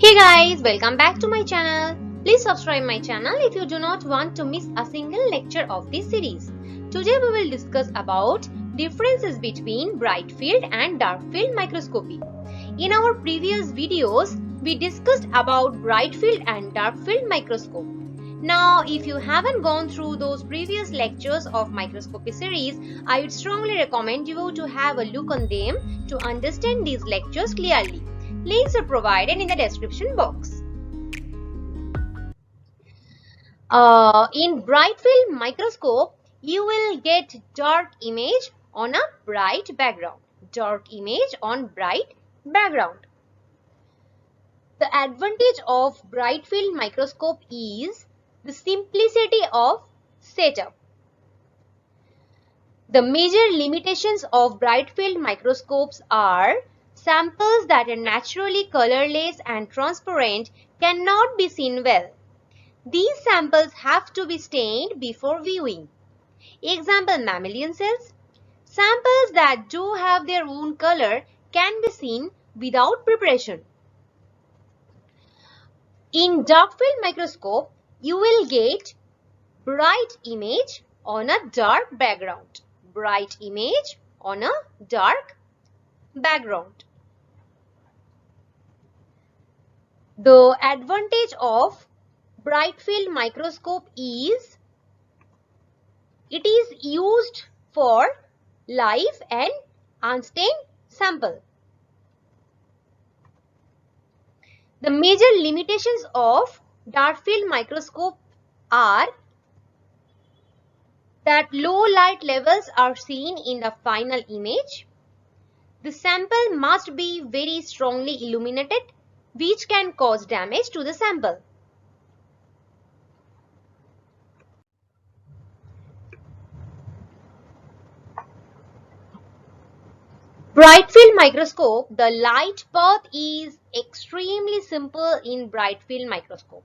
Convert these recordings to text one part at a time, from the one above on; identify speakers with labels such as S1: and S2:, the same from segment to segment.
S1: Hey guys, welcome back to my channel. Please subscribe my channel if you do not want to miss a single lecture of this series. Today we will discuss about differences between bright field and dark field microscopy. In our previous videos, we discussed about bright field and dark field microscope. Now, if you haven't gone through those previous lectures of microscopy series, I would strongly recommend you to have a look on them to understand these lectures clearly. Links are provided in the description box. In bright field microscope, you will get dark image on a bright background. Dark image on bright background. The advantage of bright field microscope is the simplicity of setup. The major limitations of bright field microscopes are samples that are naturally colorless and transparent cannot be seen well. These samples have to be stained before viewing. Example, mammalian cells. Samples that do have their own color can be seen without preparation. In dark field microscope, you will get bright image on a dark background. Bright image on a dark background. The advantage of bright field microscope is it is used for live and unstained sample. The major limitations of dark field microscope are that low light levels are seen in the final image. The sample must be very strongly illuminated, which can cause damage to the sample. Bright field microscope, the light path is extremely simple in bright field microscope.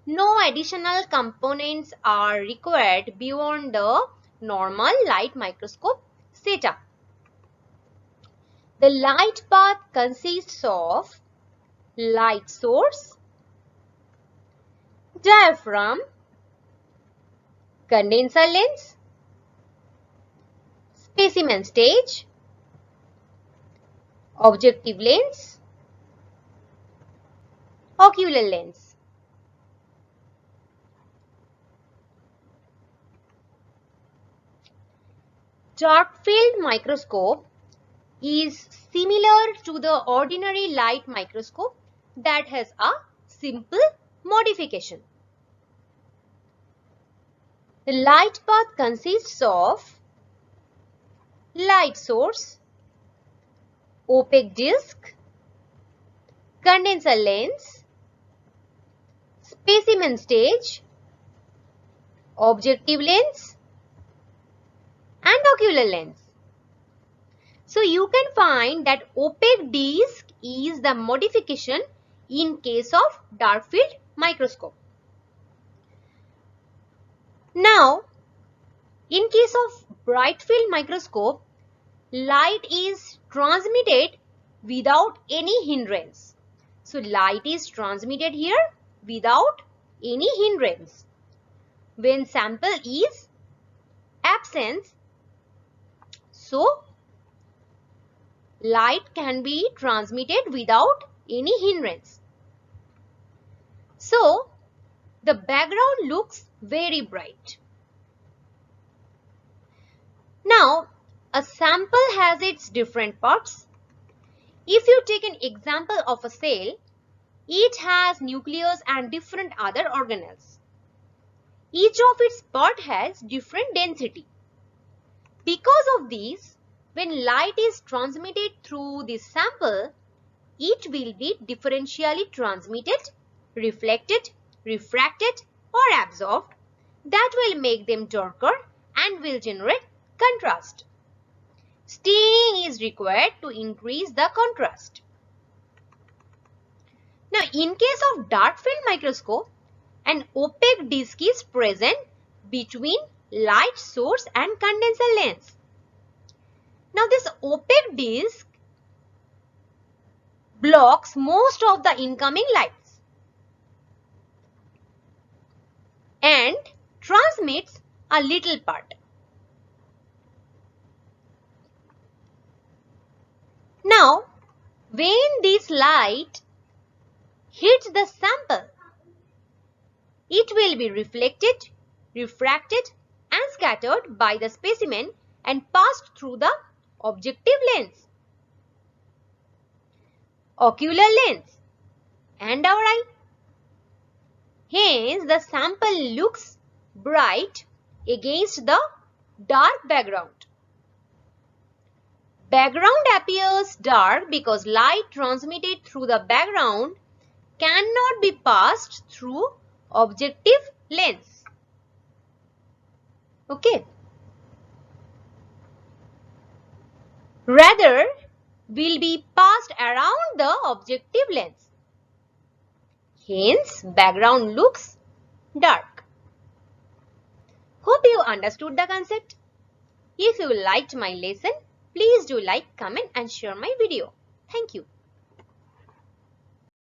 S1: No additional components are required beyond the normal light microscope setup. The light path consists of light source, diaphragm, condenser lens, specimen stage, objective lens, ocular lens. Dark field microscope is similar to the ordinary light microscope that has a simple modification. The light path consists of light source, opaque disc, condenser lens, specimen stage, objective lens, and ocular lens. So you can find that opaque disc is the modification in case of dark field microscope. Now, in case of bright field microscope, light is transmitted without any hindrance. So light is transmitted here without any hindrance. When sample is absent, so light can be transmitted without any hindrance. So the background looks very bright. Now, a sample has its different parts. If you take an example of a cell, it has nucleus and different other organelles. Each of its part has different density. Because of this, when light is transmitted through this sample, it will be differentially transmitted, reflected, refracted, or absorbed. That will make them darker and will generate contrast. Staining is required to increase the contrast. Now, in case of dark field microscope, an opaque disc is present between light source and condenser lens. Now, this opaque disc blocks most of the incoming lights and transmits a little part. Now, when this light hits the sample, it will be reflected, refracted and scattered by the specimen and passed through the objective lens, ocular lens and our eye. Hence, the sample looks bright against the dark background. Background appears dark because light transmitted through the background cannot be passed through objective lens. Okay. Rather, will be passed around the objective lens. Hence, background looks dark. Hope you understood the concept. If you liked my lesson, please do like, comment and share my video. Thank you.